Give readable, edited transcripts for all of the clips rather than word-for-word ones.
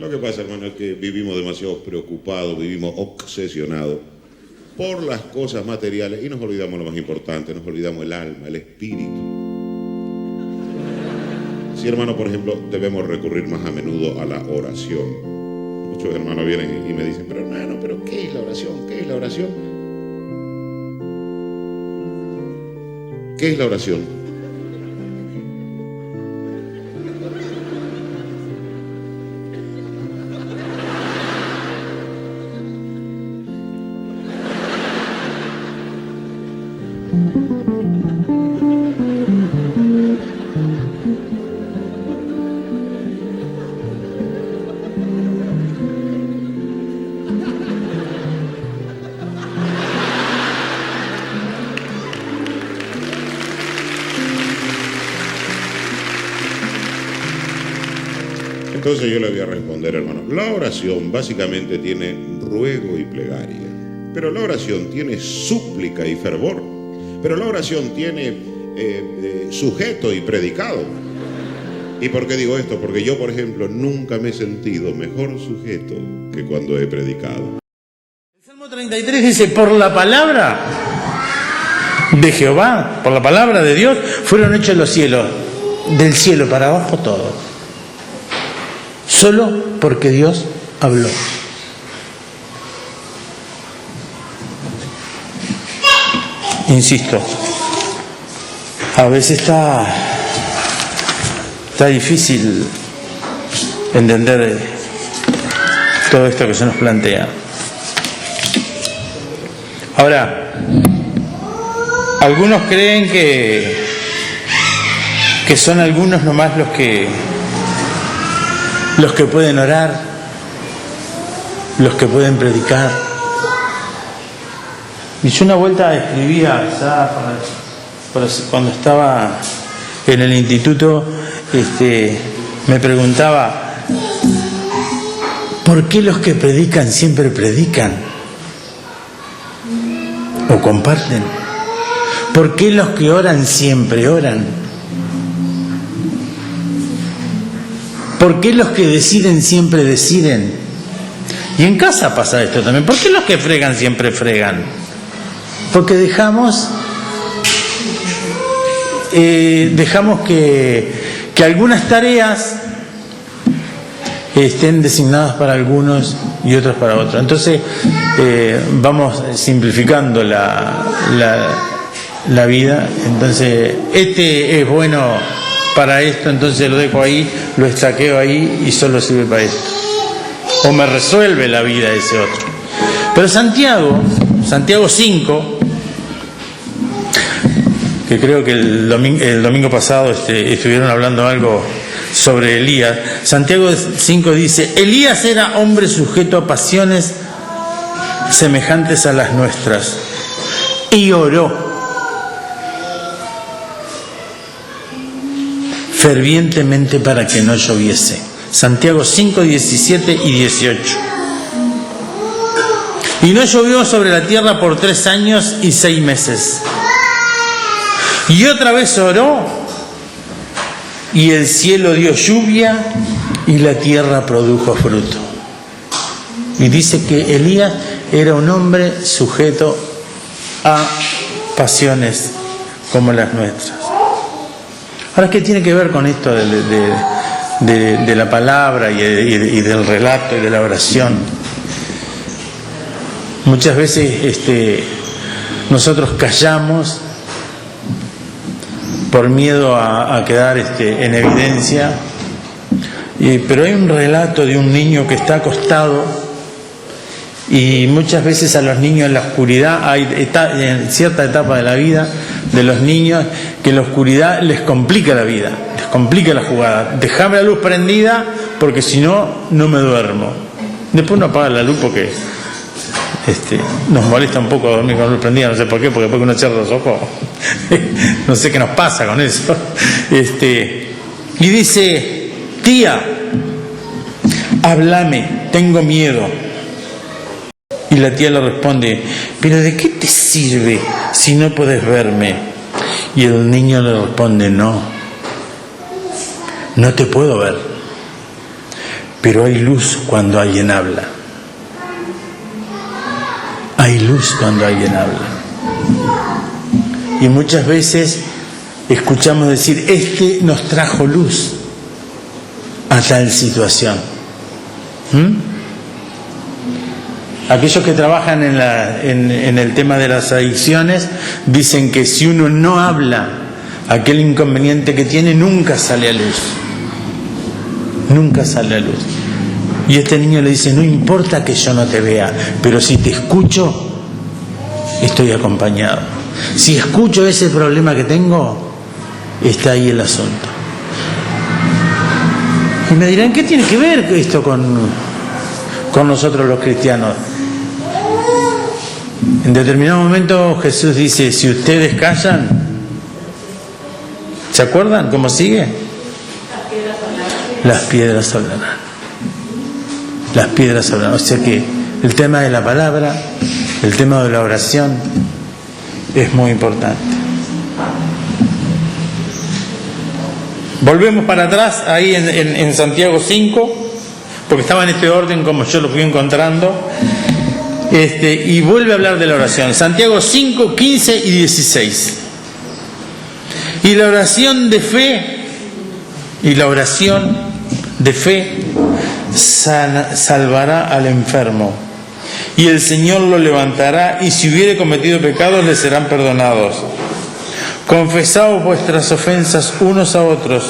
Lo que pasa, hermano, es que vivimos demasiado preocupados, vivimos obsesionados por las cosas materiales y nos olvidamos lo más importante, nos olvidamos el alma, el espíritu. Sí, hermano, por ejemplo, debemos recurrir más a menudo a la oración. Muchos hermanos vienen y me dicen, pero hermano, ¿pero qué es la oración? ¿Qué es la oración? ¿Qué es la oración? Entonces yo le voy a responder, hermano. La oración básicamente tiene ruego y plegaria, pero la oración tiene súplica y fervor, pero la oración tiene sujeto y predicado. ¿Y por qué digo esto? Porque yo, por ejemplo, nunca me he sentido mejor sujeto que cuando he predicado. El Salmo 33 dice, por la palabra de Jehová, por la palabra de Dios, fueron hechos los cielos, del cielo para abajo todo. Solo porque Dios habló. Insisto, a veces está difícil entender todo esto que se nos plantea. Ahora, algunos creen que son algunos nomás los que pueden orar, los que pueden predicar. Y yo una vuelta escribía, cuando estaba en el instituto, me preguntaba, ¿por qué los que predican siempre predican? ¿O comparten? ¿Por qué los que oran siempre oran? ¿Por qué los que deciden siempre deciden? Y en casa pasa esto también. ¿Por qué los que fregan siempre fregan? Porque dejamos que algunas tareas estén designadas para algunos y otras para otros. Entonces vamos simplificando la vida. Entonces este es bueno para esto, entonces lo dejo ahí, lo estaqueo ahí y solo sirve para esto. O me resuelve la vida ese otro. Pero Santiago 5, que creo que el domingo pasado estuvieron hablando algo sobre Elías. Santiago 5 dice, Elías era hombre sujeto a pasiones semejantes a las nuestras y oró fervientemente para que no lloviese. Santiago 5, 17 y 18. Y no llovió sobre la tierra por 3 años y 6 meses. Y otra vez oró, y el cielo dio lluvia, y la tierra produjo fruto. Y dice que Elías era un hombre sujeto a pasiones como las nuestras. Ahora, ¿qué tiene que ver con esto de la palabra y del relato y de la oración? Muchas veces nosotros callamos por miedo a quedar en evidencia, pero hay un relato de un niño que está acostado, y muchas veces a los niños en la oscuridad, hay en cierta etapa de la vida de los niños que la oscuridad les complica la vida, les complica la jugada. Dejame la luz prendida porque si no, no me duermo. Después uno apaga la luz porque nos molesta un poco dormir con la luz prendida, no sé por qué, porque después que uno cierra los ojos, no sé qué nos pasa con eso. Y dice, tía, háblame, tengo miedo. Y la tía le responde, ¿pero de qué te sirve si no podés verme? Y el niño le responde, no te puedo ver, pero hay luz cuando alguien habla. Hay luz cuando alguien habla. Y muchas veces escuchamos decir, este nos trajo luz a tal situación. Aquellos que trabajan en el tema de las adicciones dicen que si uno no habla aquel inconveniente que tiene, nunca sale a luz. Nunca sale a luz. Y este niño le dice, no importa que yo no te vea, pero si te escucho, estoy acompañado. Si escucho ese problema que tengo, está ahí el asunto. Y me dirán, ¿qué tiene que ver esto con nosotros los cristianos? En determinado momento Jesús dice, si ustedes callan, ¿se acuerdan cómo sigue? Las piedras hablarán. Las piedras hablarán. O sea que el tema de la palabra, el tema de la oración es muy importante. Volvemos para atrás ahí en Santiago 5, porque estaba en este orden como yo lo fui encontrando. Y vuelve a hablar de la oración. Santiago 5, 15 y 16. Y la oración de fe salvará al enfermo, y el Señor lo levantará, y si hubiere cometido pecados le serán perdonados. Confesaos vuestras ofensas unos a otros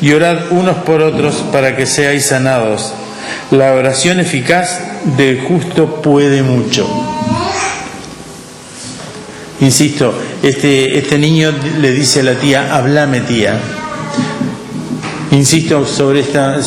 y orad unos por otros para que seáis sanados. La oración eficaz del justo puede mucho. Insisto, este niño le dice a la tía, háblame tía. Insisto sobre esta,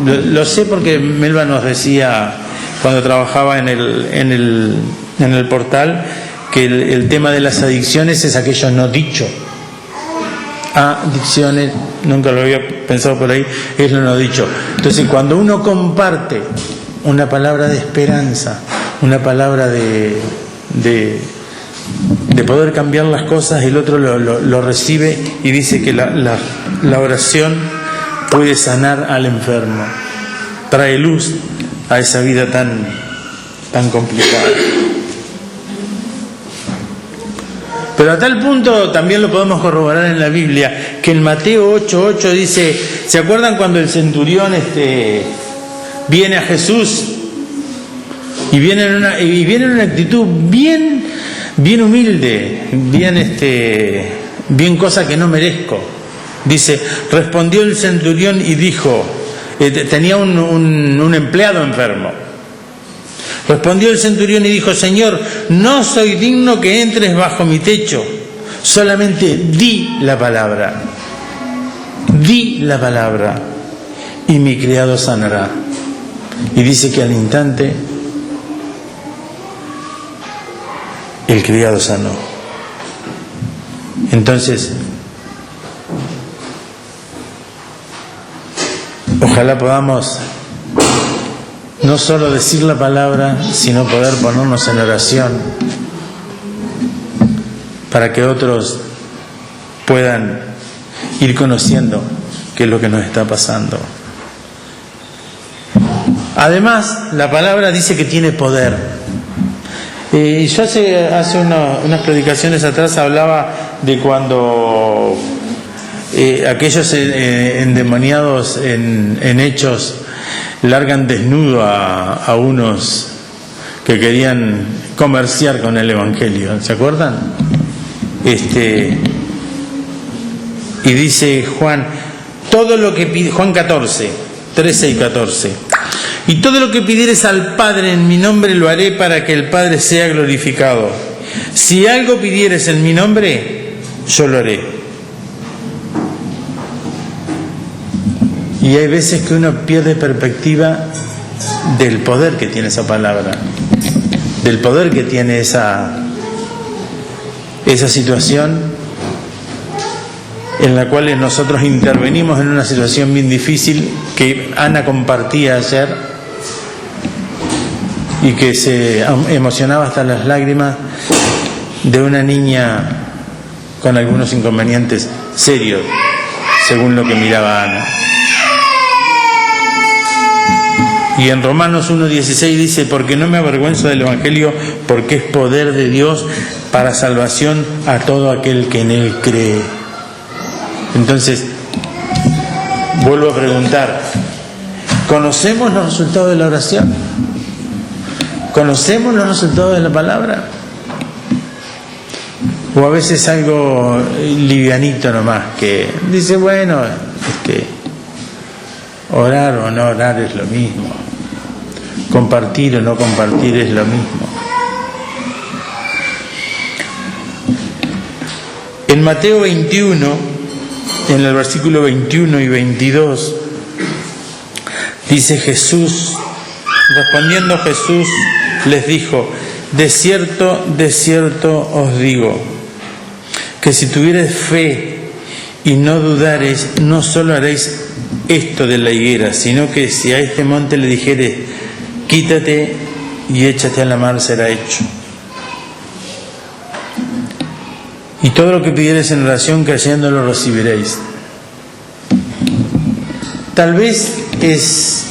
lo sé porque Melba nos decía cuando trabajaba en el portal que el tema de las adicciones es aquello no dicho. Adicciones, nunca lo había pensado por ahí, es lo no dicho. Entonces cuando uno comparte una palabra de esperanza, una palabra de poder cambiar las cosas, el otro lo recibe y dice que la oración puede sanar al enfermo, trae luz a esa vida tan complicada. Pero a tal punto también lo podemos corroborar en la Biblia, que en Mateo 8:8 dice, ¿se acuerdan cuando el centurión viene a Jesús y viene en una actitud bien humilde, bien cosa que no merezco? Dice, respondió el centurión y dijo, tenía un empleado enfermo. Respondió el centurión y dijo, Señor, no soy digno que entres bajo mi techo, solamente di la palabra, y mi criado sanará. Y dice que al instante el criado sanó. Entonces, ojalá podamos no solo decir la palabra, sino poder ponernos en oración para que otros puedan ir conociendo qué es lo que nos está pasando. Además, la palabra dice que tiene poder. Yo hace unas predicaciones atrás hablaba de cuando aquellos endemoniados en Hechos largan desnudo a unos que querían comerciar con el Evangelio, ¿se acuerdan? Y dice Juan, todo lo que pide, Juan 14, 13 y 14, y todo lo que pidieres al Padre en mi nombre lo haré para que el Padre sea glorificado. Si algo pidieres en mi nombre, yo lo haré. Y hay veces que uno pierde perspectiva del poder que tiene esa palabra, del poder que tiene esa situación en la cual nosotros intervenimos en una situación bien difícil que Ana compartía ayer y que se emocionaba hasta las lágrimas, de una niña con algunos inconvenientes serios, según lo que miraba Ana. Y en Romanos 1:16 dice, porque no me avergüenzo del Evangelio, porque es poder de Dios para salvación a todo aquel que en él cree. Entonces, vuelvo a preguntar, ¿conocemos los resultados de la oración? ¿Conocemos los resultados de la palabra? O a veces algo livianito nomás, que dice, bueno, orar o no orar es lo mismo. Compartir o no compartir es lo mismo. En Mateo 21, en el versículo 21 y 22, dice Jesús, respondiendo Jesús, les dijo, de cierto os digo, que si tuviereis fe y no dudareis, no solo haréis esto de la higuera, sino que si a este monte le dijeres, quítate y échate a la mar, será hecho. Y todo lo que pidiereis en oración, creyendo, lo recibiréis. Tal vez es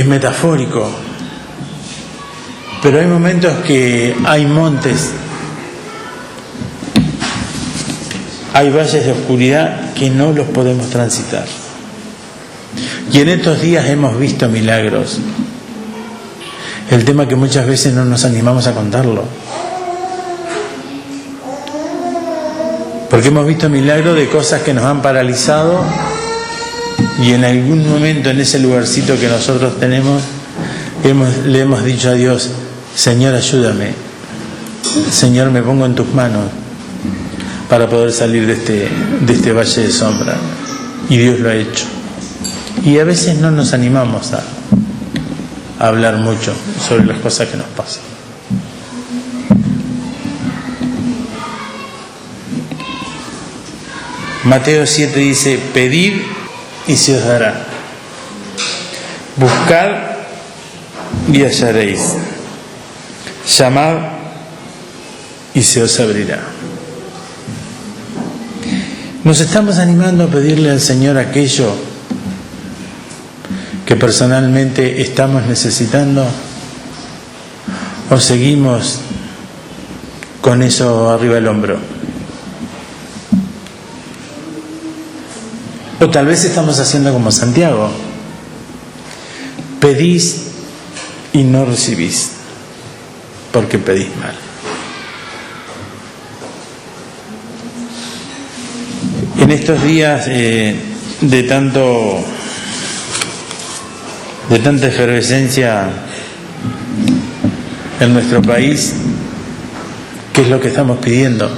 metafórico, pero hay momentos que hay montes, hay valles de oscuridad que no los podemos transitar. Y en estos días hemos visto milagros. El tema que muchas veces no nos animamos a contarlo. Porque hemos visto milagros de cosas que nos han paralizado y en algún momento en ese lugarcito que nosotros tenemos le hemos dicho a Dios, Señor, ayúdame. Señor, me pongo en tus manos para poder salir de este valle de sombra. Y Dios lo ha hecho. Y a veces no nos animamos a hablar mucho sobre las cosas que nos pasan. Mateo 7 dice, pedid y se os dará. Buscad y hallaréis. Llamad y se os abrirá. ¿Nos estamos animando a pedirle al Señor aquello que personalmente estamos necesitando? ¿O seguimos con eso arriba del hombro? O tal vez estamos haciendo como Santiago. Pedís y no recibís, porque pedís mal. En estos días de tanta efervescencia en nuestro país, ¿qué es lo que estamos pidiendo?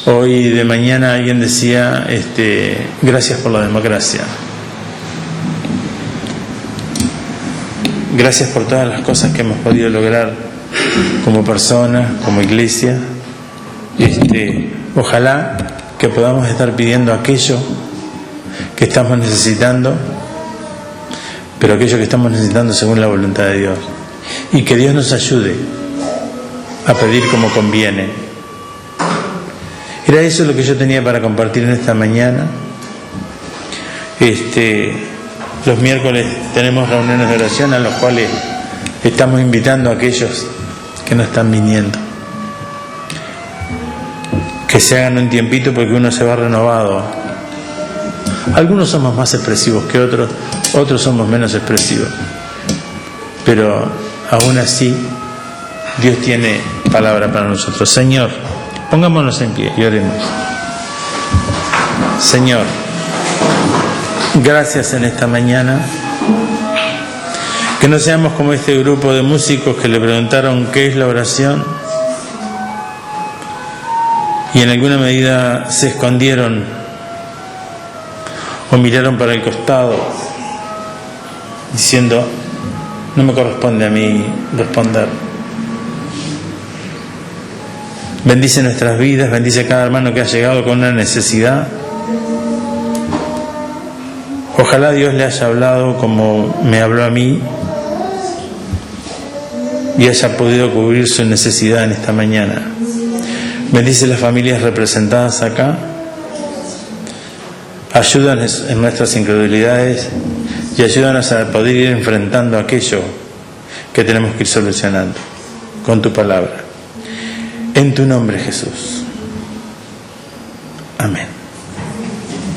Hoy de mañana alguien decía, gracias por la democracia. Gracias por todas las cosas que hemos podido lograr como personas, como iglesia. Ojalá que podamos estar pidiendo aquello que estamos necesitando, pero aquello que estamos necesitando según la voluntad de Dios. Y que Dios nos ayude a pedir como conviene. Era eso lo que yo tenía para compartir en esta mañana. Los miércoles tenemos reuniones de oración a los cuales estamos invitando a aquellos que no están viniendo. Que se hagan un tiempito porque uno se va renovado. Algunos somos más expresivos que otros, otros somos menos expresivos. Pero aún así, Dios tiene palabra para nosotros. Señor, pongámonos en pie y oremos. Señor, gracias en esta mañana. Que no seamos como este grupo de músicos que le preguntaron qué es la oración y en alguna medida se escondieron o miraron para el costado diciendo, no me corresponde a mí responder. Bendice nuestras vidas, bendice a cada hermano que ha llegado con una necesidad. Ojalá Dios le haya hablado como me habló a mí y haya podido cubrir su necesidad en esta mañana. Bendice las familias representadas acá, Ayúdanos en nuestras incredulidades y ayúdanos a poder ir enfrentando aquello que tenemos que ir solucionando con tu palabra. En tu nombre, Jesús. Amén.